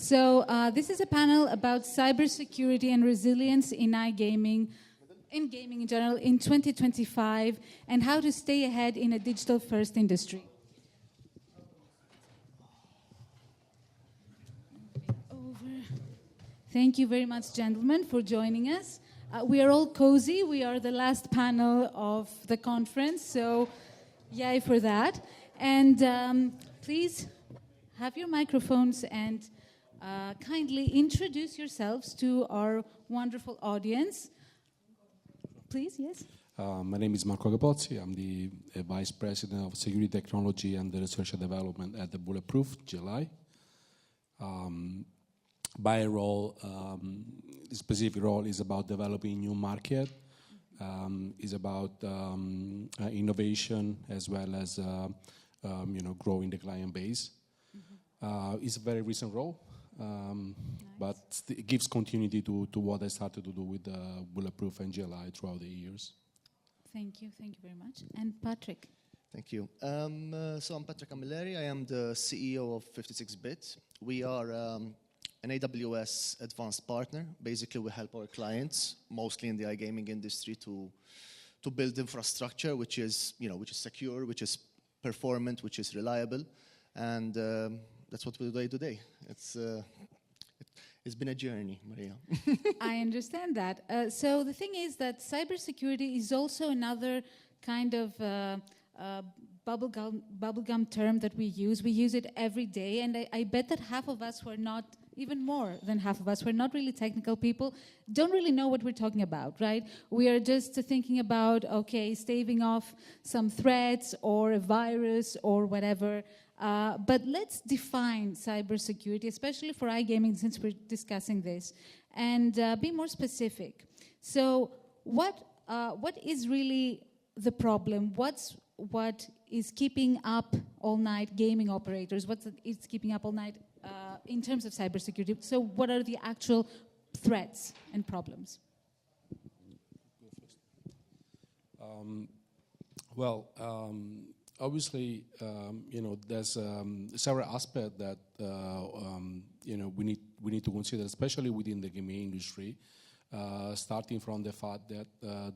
So this is a panel about cybersecurity and resilience in iGaming, in gaming in general, in 2025, and how to stay ahead in a digital-first industry. Thank you very much, gentlemen, for joining us. We are all cozy. We are the last panel of the conference, so yay for that. And please have your microphones and kindly introduce yourselves to our wonderful audience. Please, yes. My name is Marco Capozzi. I'm the Vice President of Security Technology and Research and Development at the Bulletproof, GLI. My role, the specific role is about developing new market, is about innovation as well as growing the client base. It's a very recent role, nice. But it gives continuity to what I started to do with Bulletproof and GLI throughout the years. Thank you very much. And Patrick. Thank you. So I'm Patrick Camilleri. I am the CEO of 56bit. We are an AWS advanced partner. Basically, we help our clients, mostly in the iGaming industry, to build infrastructure which is secure, which is performant, which is reliable, and that's what we do today. It's been a journey, Maria. I understand that. So the thing is that cybersecurity is also another kind of bubblegum term that we use. We use it every day, and I bet that half of us who are not, even more than half of us, who are not really technical people, don't really know what we're talking about, right? We are just thinking about, okay, staving off some threats or a virus or whatever. But let's define cybersecurity, especially for iGaming, since we're discussing this, and be more specific. So what is really the problem? What is keeping up all night gaming operators? What is keeping up all night in terms of cybersecurity? So what are the actual threats and problems? Obviously, there's several aspects that we need to consider, especially within the gaming industry. Starting from the fact that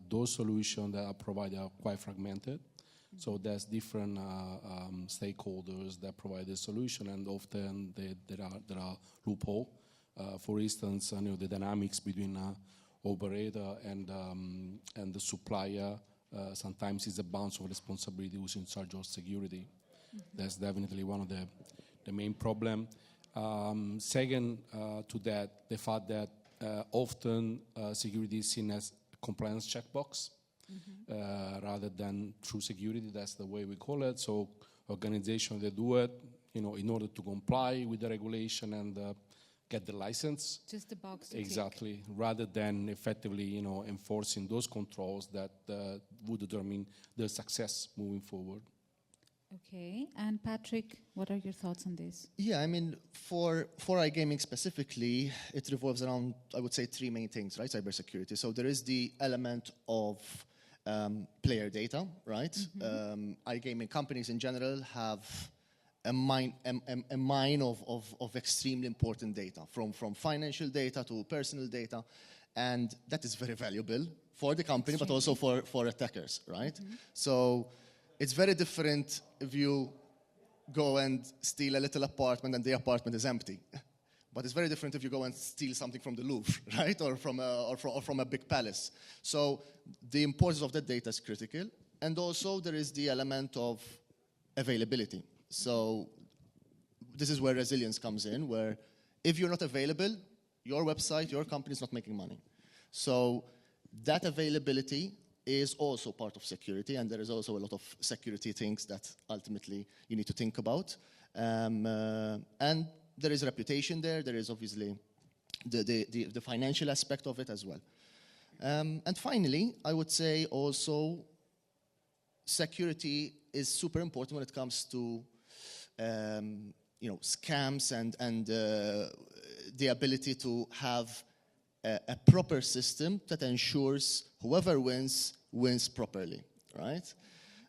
those solutions that are provided are quite fragmented. So there's different stakeholders that provide the solution, and often there are loopholes. For instance, the dynamics between operator and the supplier sometimes is a bounce of responsibility who's in charge of security. Mm-hmm. That's definitely one of the main problem. Second to that, the fact that often security is seen as a compliance checkbox. Mm-hmm. Rather than true security. That's the way we call it. So organizations that do it, in order to comply with the regulation and get the license. Just the box to exactly, tick. Rather than effectively, enforcing those controls that would determine their success moving forward. Okay, and Patrick, what are your thoughts on this? Yeah, I mean, for iGaming specifically, it revolves around, I would say, three main things, right? Cybersecurity. So there is the element of player data, right? Mm-hmm. iGaming companies in general have a mine of extremely important data, from financial data to personal data, and that is very valuable for the company, but also for attackers, right? Mm-hmm. So it's very different if you go and steal a little apartment and the apartment is empty. But it's very different if you go and steal something from the Louvre, right? Or from a big palace. So the importance of that data is critical. And also there is the element of availability. So this is where resilience comes in, where if you're not available, your website, your company is not making money. So that availability is also part of security, and there is also a lot of security things that ultimately you need to think about. And there is reputation there. There is obviously the financial aspect of it as well. And finally, I would say also security is super important when it comes to scams and the ability to have a proper system that ensures whoever wins properly, right?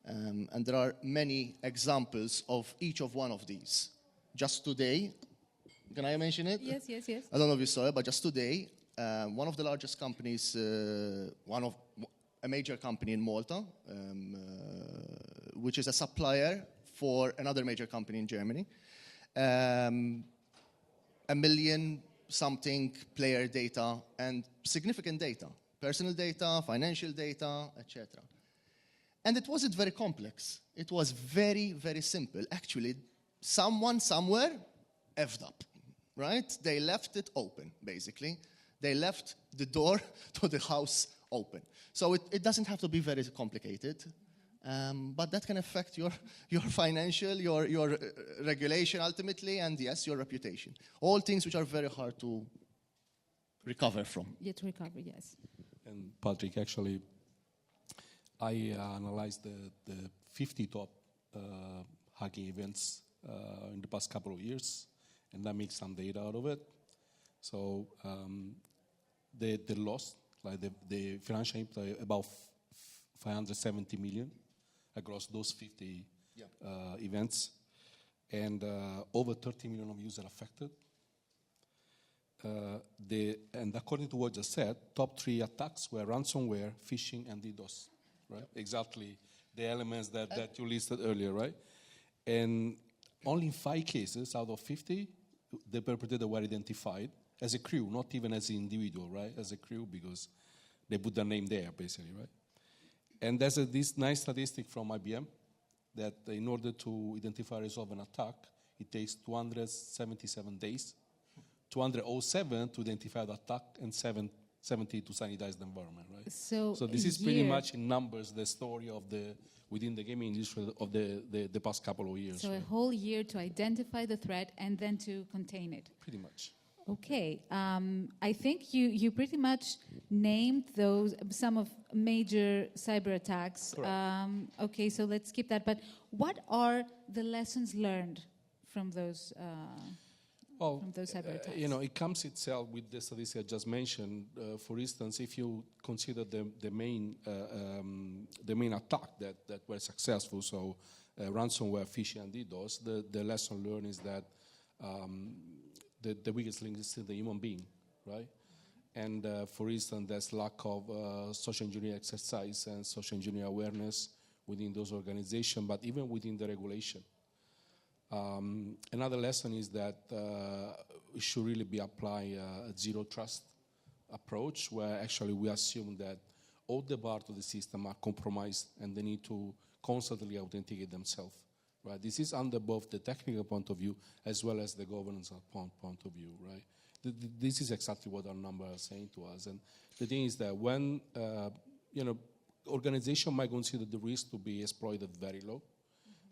And there are many examples of each of one of these. Just today, Can I mention it? Yes, yes, yes. I don't know if you saw it, but just today, one of the largest companies, a major company in Malta, which is a supplier for another major company in Germany, 1 million something player data and significant data, personal data, financial data, etc. And it wasn't very complex. It was very, very simple. Actually, someone somewhere effed up, right? They left it open, basically. They left the door to the house open. So it doesn't have to be very complicated, but that can affect your financial, your regulation ultimately, and yes, your reputation. All things which are very hard to recover from. Yeah, to recover, yes. And Patrick, actually, I analyzed the 50 top hacking events in the past couple of years, and I made some data out of it. So the loss, like the financial impact, about 570 million across those 50 events, and over 30 million of users affected. And according to what I just said, top 3 attacks were ransomware, phishing, and DDoS. Right? Exactly the elements that you listed earlier, right? And only in 5 cases out of 50, the perpetrator were identified as a crew, not even as an individual, right? As a crew, because they put their name there, basically, right? And there's this nice statistic from IBM that in order to identify and resolve an attack, it takes 277 days, 207 to identify the attack, and 70 to sanitize the environment, right? So this is pretty much in numbers the story of within the gaming industry of the past couple of years. So right? a whole year to identify the threat and then to contain it. Pretty much. Okay, I think you pretty much named some of major cyber attacks. Okay, so let's skip that. But what are the lessons learned from those? From those cyber attacks? It comes itself with the statistics I just mentioned. For instance, if you consider the main attack that were successful, so ransomware, phishing, and DDoS, the lesson learned is that the weakest link is still the human being, right? And for instance, there's lack of social engineering exercise and social engineering awareness within those organizations, but even within the regulation. Another lesson is that we should really be applying a zero trust approach, where actually we assume that all the parts of the system are compromised and they need to constantly authenticate themselves. Right? This is under both the technical point of view as well as the governance point of view. Right? This is exactly what our numbers are saying to us. And the thing is that when organization might consider the risk to be exploited very low,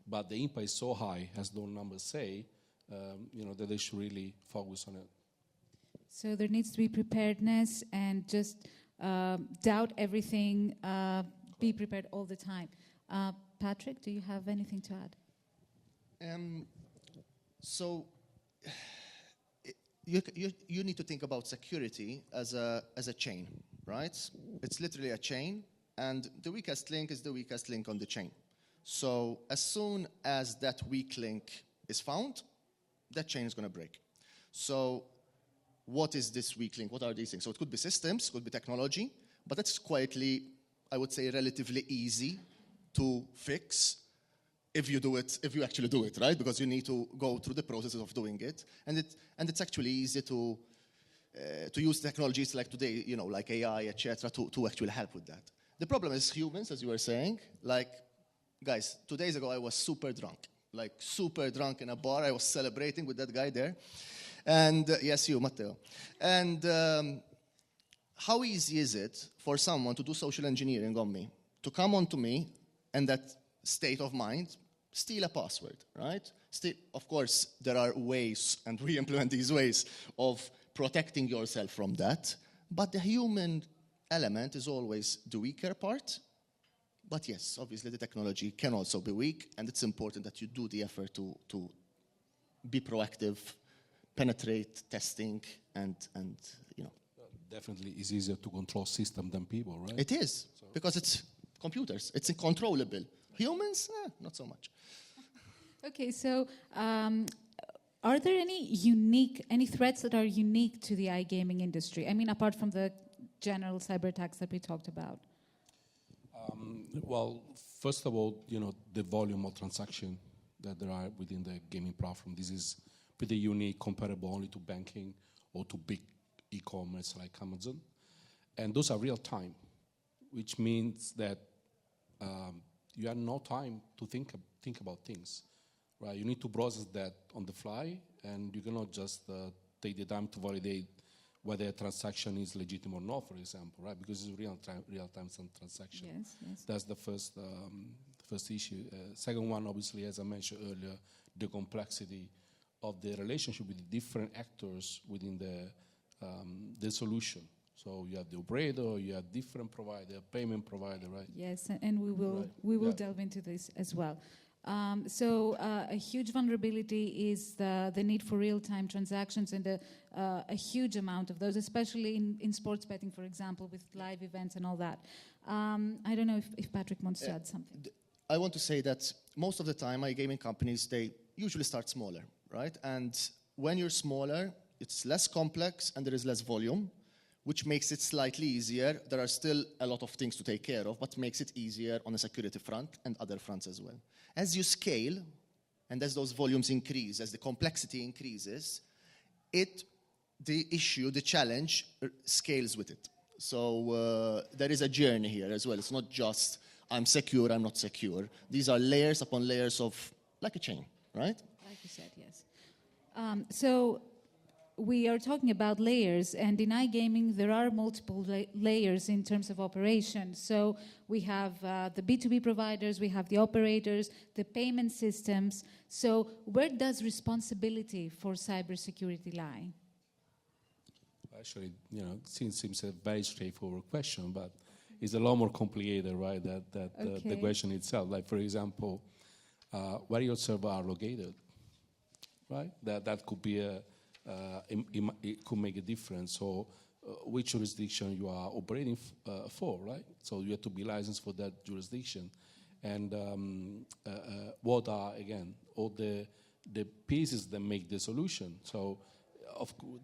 but the impact is so high, as those numbers say, that they should really focus on it. So there needs to be preparedness and just doubt everything, be prepared all the time. Patrick, do you have anything to add? So you need to think about security as a chain, right? It's literally a chain, and the weakest link is the weakest link on the chain. So as soon as that weak link is found, that chain is going to break. So what is this weak link? What are these things? So it could be systems, could be technology, but that's quietly, I would say, relatively easy to fix if you actually do it, right? Because you need to go through the process of doing it, and it's actually easy to use technologies like today, like AI, etc., to actually help with that. The problem is humans, as you were saying. Like, guys, 2 days ago I was super drunk in a bar. I was celebrating with that guy there, and yes, you, Matteo. And how easy is it for someone to do social engineering on me, to come onto me, and that state of mind, steal a password, right? Of course, there are ways, and we implement these ways of protecting yourself from that, but the human element is always the weaker part. But yes, obviously the technology can also be weak, and it's important that you do the effort to be proactive, penetrate, testing, and Definitely it's easier to control system than people, right? It is, because it's computers. It's uncontrollable. Humans, not so much. Okay, so are there any threats that are unique to the iGaming industry? I mean, apart from the general cyber attacks that we talked about. Well, first of all, the volume of transaction that there are within the gaming platform. This is pretty unique, comparable only to banking or to big e-commerce like Amazon. And those are real time, which means that you have no time to think about things, right? You need to process that on the fly, and you cannot just take the time to validate whether a transaction is legitimate or not, for example, right? Because it's real-time transaction. Yes. That's the first issue. Second one, obviously, as I mentioned earlier, the complexity of the relationship with the different actors within the solution. So you have the operator, you have different provider, payment provider, right? Yes, and we will delve into this as well. So a huge vulnerability is the need for real-time transactions, and a huge amount of those, especially in sports betting, for example, with live events and all that. I don't know if Patrick wants to add something. I want to say that most of the time, iGaming companies, they usually start smaller, right? And when you're smaller, it's less complex and there is less volume, which makes it slightly easier. There are still a lot of things to take care of, but makes it easier on the security front and other fronts as well. As you scale, and as those volumes increase, as the complexity increases, the challenge scales with it. So there is a journey here as well. It's not just, I'm secure, I'm not secure. These are layers upon layers of, like a chain, right? Like you said, yes. So we are talking about layers, and in iGaming there are multiple layers in terms of operation. So we have the B2B providers, we have the operators, the payment systems. So where does responsibility for cybersecurity lie? Actually, it seems a very straightforward question, but it's a lot more complicated, right? The question itself. Like, for example, where your servers are located, right? That could be it could make a difference. So which jurisdiction you are operating for, right? So you have to be licensed for that jurisdiction. And what are, again, all the pieces that make the solution. So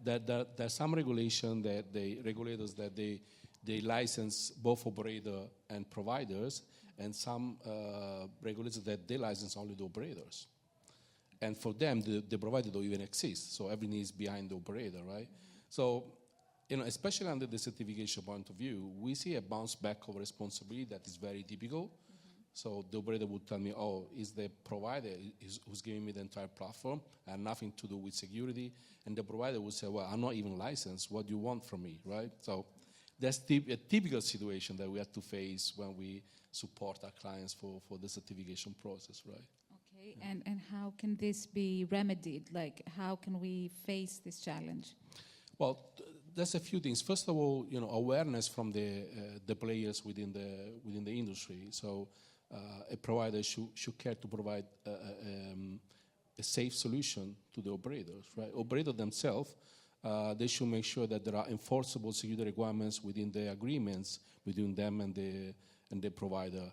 there's some regulation that regulators that they license both operator and providers, and some regulators that they license only the operators. And for them, the provider don't even exist. So everything is behind the operator, right? So, especially under the certification point of view, we see a bounce back of responsibility that is very typical. Mm-hmm. So the operator would tell me, is the provider who's giving me the entire platform and nothing to do with security. And the provider would say, well, I'm not even licensed. What do you want from me, right? So that's a typical situation that we have to face when we support our clients for the certification process, right? Okay, and how can this be remedied? Like, how can we face this challenge? Well, there's a few things. First of all, awareness from the players within the industry. So a provider should care to provide a safe solution to the operators, right? Operators themselves, they should make sure that there are enforceable security requirements within the agreements between them and the provider,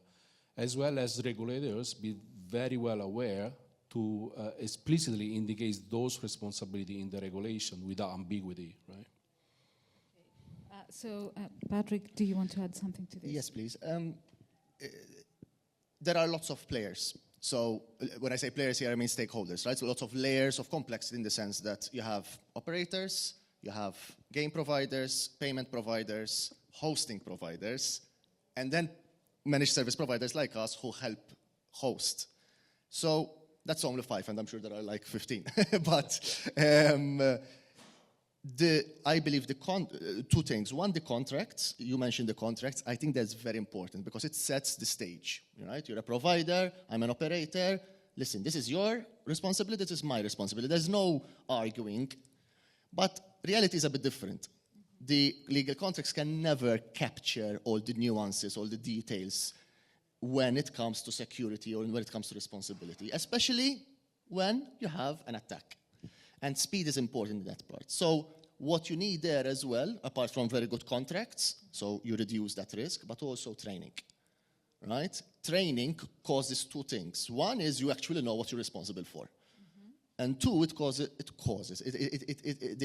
as well as regulators be very well aware to explicitly indicate those responsibilities in the regulation without ambiguity, right? So, Patrick, do you want to add something to this? Yes, please. There are lots of players. So when I say players here, I mean stakeholders, right? So lots of layers of complexity in the sense that you have operators, you have game providers, payment providers, hosting providers, and then managed service providers like us who help host. So that's only 5, and I'm sure there are like 15. But I believe two things. One, the contracts. You mentioned the contracts. I think that's very important because it sets the stage. Right? You're a provider. I'm an operator. Listen, this is your responsibility. This is my responsibility. There's no arguing. But reality is a bit different. The legal contracts can never capture all the nuances, all the details when it comes to security or when it comes to responsibility, especially when you have an attack. And speed is important in that part. So what you need there as well, apart from very good contracts, so you reduce that risk, but also training, right? Training causes two things. One is you actually know what you're responsible for. Mm-hmm. And two, the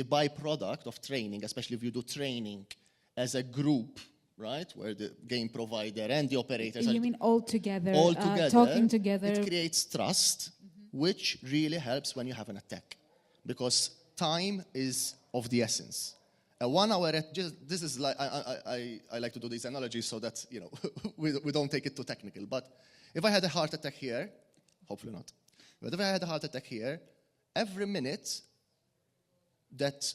byproduct of training, especially if you do training as a group, right, where the game provider and the operators You mean all together, together, talking together? It creates trust, which really helps when you have an attack, because time is of the essence. A 1 hour, this is like, I like to do these analogies so that, you know, we don't take it too technical. But if I had a heart attack here, hopefully not, but if I had a heart attack here, every minute that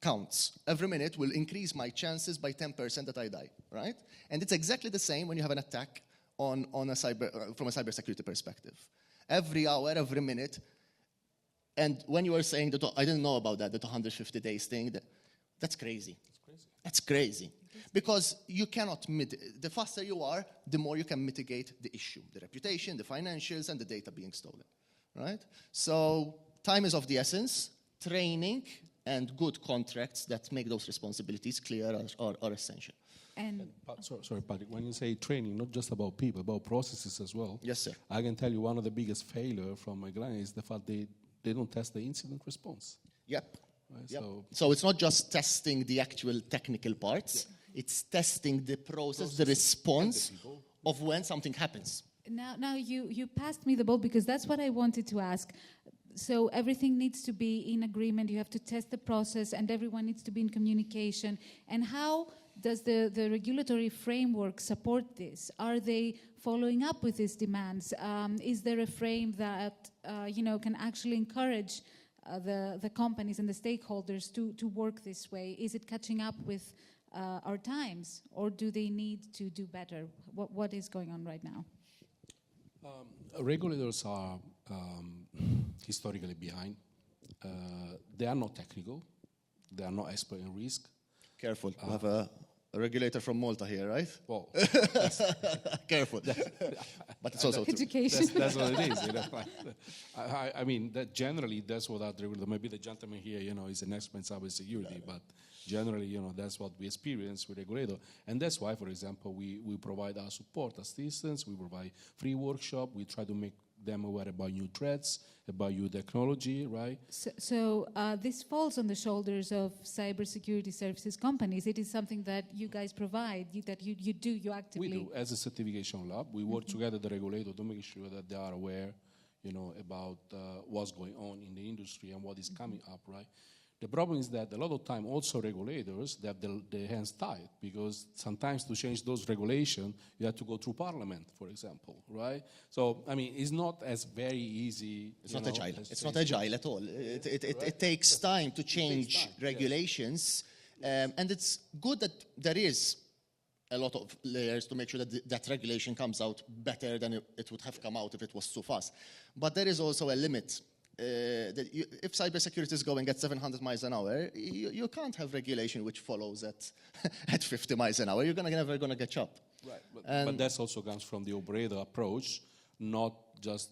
counts. Every minute will increase my chances by 10% that I die, right? And it's exactly the same when you have an attack from a cybersecurity perspective. Every hour, every minute. And when you were saying that, I didn't know about that, the 250 days thing, that's crazy. That's crazy. Because you cannot, the faster you are, the more you can mitigate the issue, the reputation, the financials, and the data being stolen, right? So time is of the essence. Training and good contracts that make those responsibilities clear are essential. Sorry, Patrick, when you say training, not just about people, about processes as well. Yes, sir. I can tell you one of the biggest failures from my clients is the fact they don't test the incident response. Yep. Right? Yep. So it's not just testing the actual technical parts, it's testing the process, the response of when something happens. Now you passed me the ball, because that's what I wanted to ask. So everything needs to be in agreement. You have to test the process, and everyone needs to be in communication. And how does the regulatory framework support this? Are they following up with these demands? Is there a frame that can actually encourage the companies and the stakeholders to work this way? Is it catching up with our times, or do they need to do better? What is going on right now? Regulators are historically behind. They are not technical. They are not expert in risk. Careful. We have a regulator from Malta here, right? Well, careful. But it's also education. That's what it is. You know? I mean, generally, that's what our regulator. Maybe the gentleman here, is an expert in cybersecurity, but generally, that's what we experience with regulator, and that's why, for example, we provide our support, assistance. We provide free workshop. We try to make them aware about new threats, about new technology, right? So this falls on the shoulders of cybersecurity services companies. It is something that you guys provide, you actively... We do. As a certification lab, we work together with the regulator to make sure that they are aware, about what's going on in the industry and what is coming up, right? The problem is that a lot of time also regulators, they have their hands tied, because sometimes to change those regulations, you have to go through parliament, for example, right? So, I mean, it's not as very easy. It's not agile. It's not agile at all. It takes time to change regulations, and it's good that there is a lot of layers to make sure that that regulation comes out better than it would have come out if it was too fast. But there is also a limit. If cybersecurity is going at 700 miles an hour, you can't have regulation which follows at 50 miles an hour. You're never going to catch up. Right, but that also comes from the operator approach, not just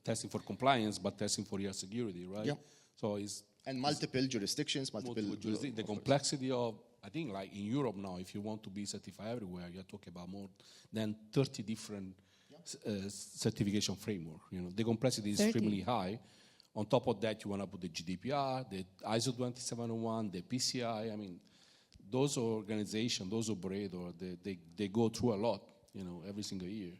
testing for compliance, but testing for your security, right? Yeah. So and multiple jurisdictions, multiple jurisdictions. The complexity of, I think, like in Europe now, if you want to be certified everywhere, you're talking about more than 30 different certification framework. The complexity is extremely high. On top of that, you want to put the GDPR, the ISO 27001, the PCI. I mean, those organizations, those operators, they go through a lot, every single year.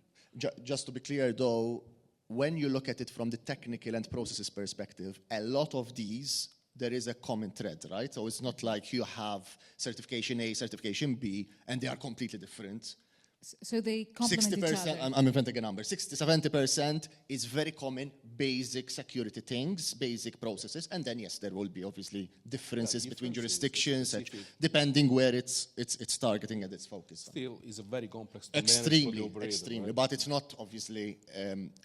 Just to be clear, though, when you look at it from the technical and processes perspective, a lot of these, there is a common thread, right? So it's not like you have certification A, certification B, and they are completely different. So they complement each other. I'm inventing a number. 60-70% is very common, basic security things, basic processes, and then yes, there will be obviously differences between jurisdictions, depending where it's targeting and its focus. Still, is a very complex. Extremely, right? but it's not obviously.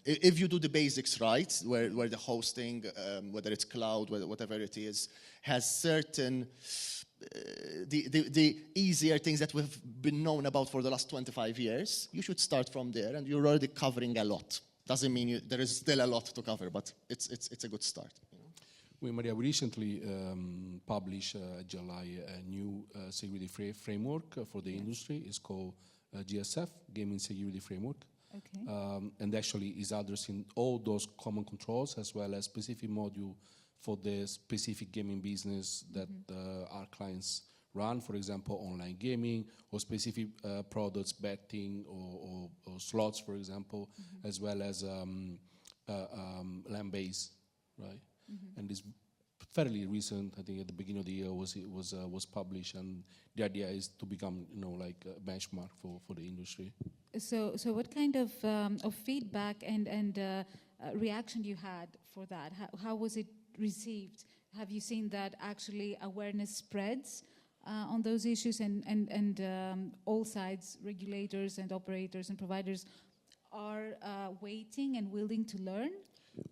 If you do the basics right, where the hosting, whether it's cloud, whatever it is, has certain. The easier things that we've been known about for the last 25 years, you should start from there, and you're already covering a lot. Doesn't mean there is still a lot to cover, but it's a good start. We recently published July a new security framework for the industry. It's called GSF, Gaming Security Framework. Okay. And actually is addressing all those common controls as well as specific module for the specific gaming business that our clients run, for example, online gaming or specific products, betting or slots, for example, as well as land-based, right? And this fairly recent, I think at the beginning of the year was published, and the idea is to become, like a benchmark for the industry. So what kind of feedback and reaction you had for that? How was it received? Have you seen that actually awareness spreads on those issues, and all sides, regulators and operators and providers, are waiting and willing to learn?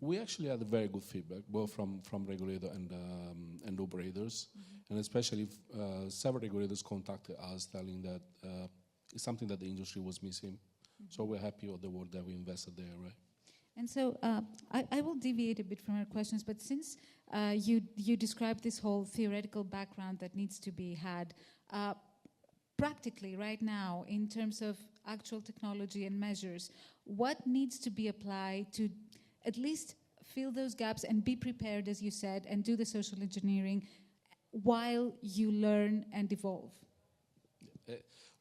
We actually had very good feedback, both from regulator and operators, and especially several regulators contacted us telling that it's something that the industry was missing. So we're happy with the work that we invested there, right? And so I will deviate a bit from our questions, but since you described this whole theoretical background that needs to be had, practically right now, in terms of actual technology and measures, what needs to be applied to at least fill those gaps and be prepared, as you said, and do the social engineering while you learn and evolve?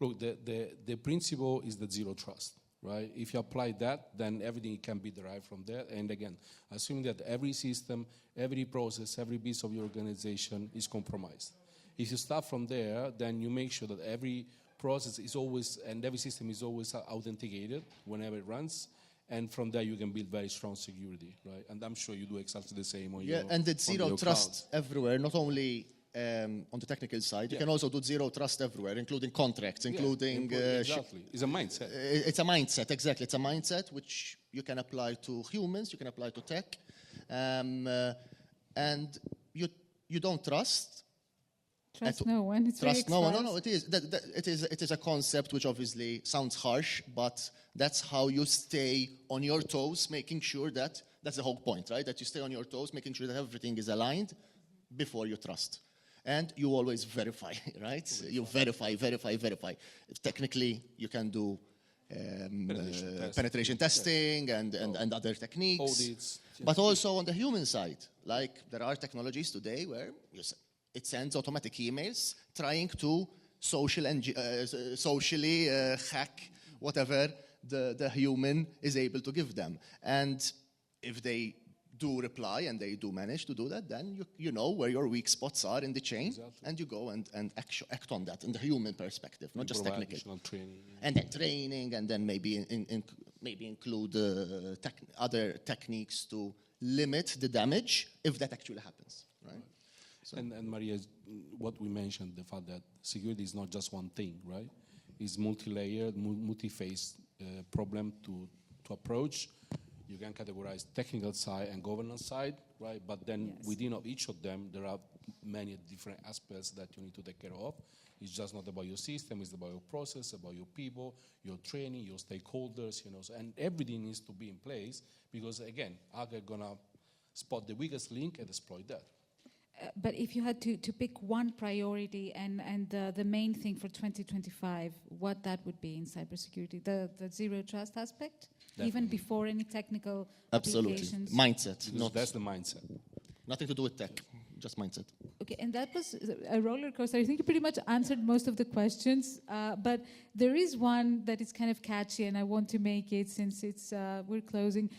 Look, the principle is the zero trust, right? If you apply that, then everything can be derived from there. And again, assuming that every system, every process, every piece of your organization is compromised. If you start from there, then you make sure that every process is always, and every system is always authenticated whenever it runs. And from there, you can build very strong security, right? And I'm sure you do exactly the same on your and it's zero trust everywhere, not only on the technical side. You can also do zero trust everywhere, including contracts, including... exactly. It's a mindset. It's a mindset, exactly. It's a mindset which you can apply to humans, you can apply to tech. And you don't trust... Trust no one. It's trust no one. No, it is a concept which obviously sounds harsh, but that's how you stay on your toes, making sure that that's the whole point, right? That you stay on your toes, making sure that everything is aligned before you trust. And you always verify, right? You verify. Technically, you can do penetration testing and other techniques. Audits. But also on the human side, like there are technologies today where it sends automatic emails trying to socially hack whatever the human is able to give them. And if they do reply and they do manage to do that, then you know where your weak spots are in the chain, and you go and act on that in the human perspective, not just technical. Training. And then training, and then maybe include other techniques to limit the damage if that actually happens, right? So. And Maria, what we mentioned, the fact that security is not just one thing, right? It's multi-layered, multi-phase problem to approach. You can categorize technical side and governance side, right? But then within of each of them, there are many different aspects that you need to take care of. It's just not about your system, it's about your process, about your people, your training, your stakeholders, and everything needs to be in place because, again, hackers are going to spot the weakest link and exploit that. But if you had to pick one priority and the main thing for 2025, what that would be in cybersecurity? The zero trust aspect? Definitely. Even before any technical applications? Mindset. That's the mindset. Nothing to do with tech, just mindset. Okay, and that was a roller coaster. I think you pretty much answered most of the questions, but there is one that is kind of catchy, and I want to make it since we're closing.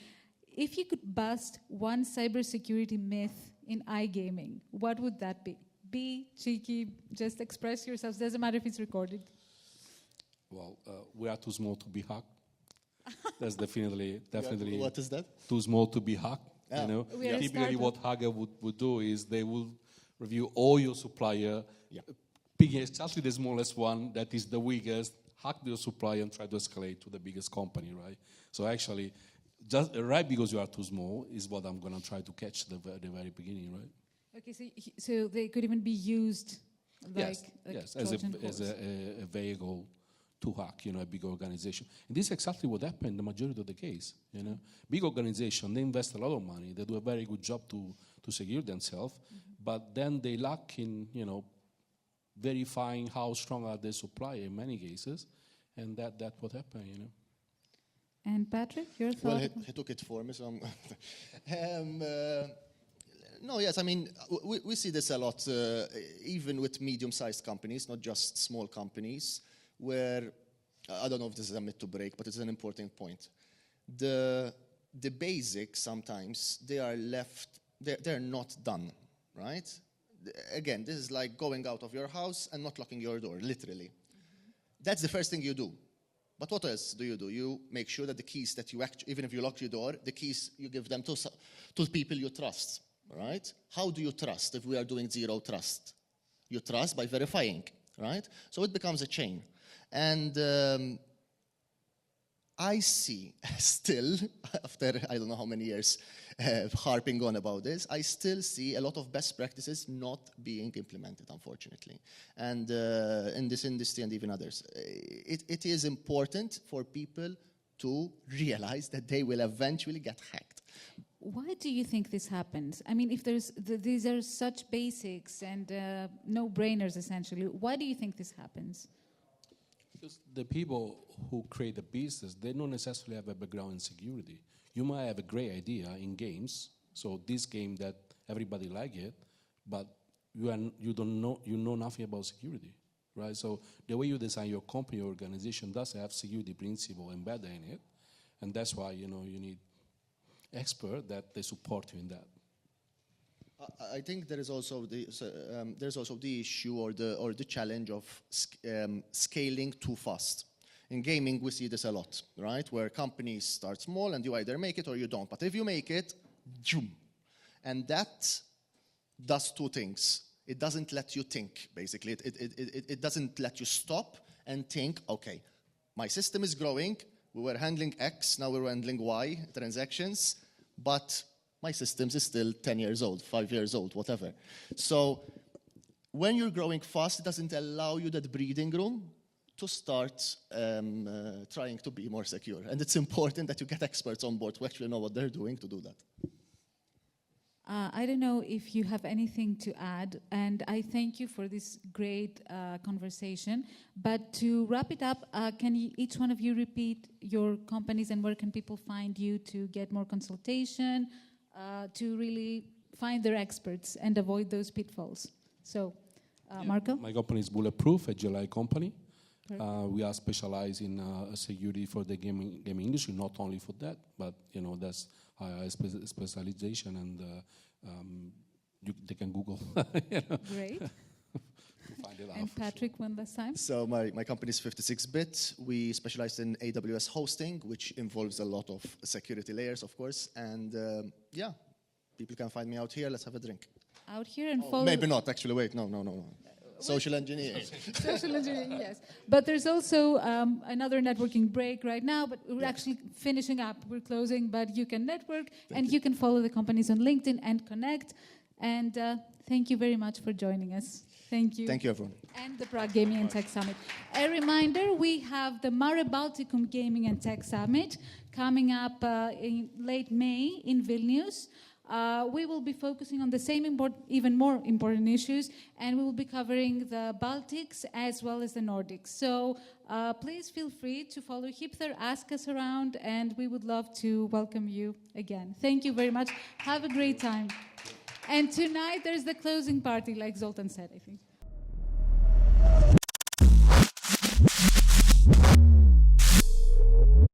If you could bust one cybersecurity myth in iGaming, what would that be? Be cheeky, just express yourselves. Doesn't matter if it's recorded. Well, we are too small to be hacked. That's definitely. What is that? Too small to be hacked. Yeah. Typically, what hacker would do is they will review all your supplier, picking exactly the smallest one that is the weakest, hack your supplier, and try to escalate to the biggest company, right? So actually, just right because you are too small is what I'm going to try to catch the very beginning, right? Okay, so they could even be used as a vehicle to hack, a big organization. And this is exactly what happened in the majority of the case, Big organization, they invest a lot of money. They do a very good job to secure themselves, but then they lack in, verifying how strong are their supplier in many cases, and that's what happened, And Patrick, your thought? Well, he took it for me, so I'm... no, yes, I mean, we see this a lot, even with medium-sized companies, not just small companies, where, I don't know if this is a myth to break, but it's an important point. The basics, sometimes, they are left, they're not done, right? Again, this is like going out of your house and not locking your door, literally. Mm-hmm. That's the first thing you do. But what else do? You make sure that the keys that you actually, even if you lock your door, the keys you give them to people you trust, right? How do you trust if we are doing zero trust? You trust by verifying, right? So it becomes a chain. And I see still, after I don't know how many years harping on about this, I still see a lot of best practices not being implemented, unfortunately. And in this industry and even others, it is important for people to realize that they will eventually get hacked. Why do you think this happens? I mean, if these are such basics and no-brainers, essentially, why do you think this happens? Because the people who create the business, they don't necessarily have a background in security. You might have a great idea in games, so this game that everybody like it, but you know nothing about security, right? So the way you design your company or organization does have security principle embedded in it, and that's why you need experts that they support you in that. I think there is also the issue or the challenge of scaling too fast. In gaming, we see this a lot, right? Where companies start small and you either make it or you don't. But if you make it, zoom. And that does two things. It doesn't let you think, basically. It doesn't let you stop and think, okay, my system is growing. We were handling X, now we're handling Y transactions. But my system is still 10 years old, 5 years old, whatever. So when you're growing fast, it doesn't allow you that breathing room to start trying to be more secure. And it's important that you get experts on board who actually know what they're doing to do that. I don't know if you have anything to add, and I thank you for this great conversation. But to wrap it up, can each one of you repeat your companies and where can people find you to get more consultation, to really find their experts and avoid those pitfalls? So, Marco? My company is Bulletproof, a GLI company. We are specialized in security for the gaming industry, not only for that, but that's our specialization, and they can Google. Great. Find it out. And Patrick, one last time. So my company is 56-bit. We specialize in AWS hosting, which involves a lot of security layers, of course. And yeah, people can find me out here. Let's have a drink. Out here and follow. Maybe not, actually. Wait, no. Social engineering. Social engineering, yes. But there's also another networking break right now, but we're actually finishing up. We're closing, but you can network and you can follow the companies on LinkedIn and connect. And thank you very much for joining us. Thank you. Thank you, everyone. And the Prague Gaming and Tech Summit. A reminder, we have the Mare Balticum Gaming and Tech Summit coming up in late May in Vilnius. We will be focusing on the same even more important issues, and we will be covering the Baltics as well as the Nordics. So please feel free to follow Hipster, ask us around, and we would love to welcome you again. Thank you very much. Have a great time. And tonight there's the closing party, like Zoltan said, I think.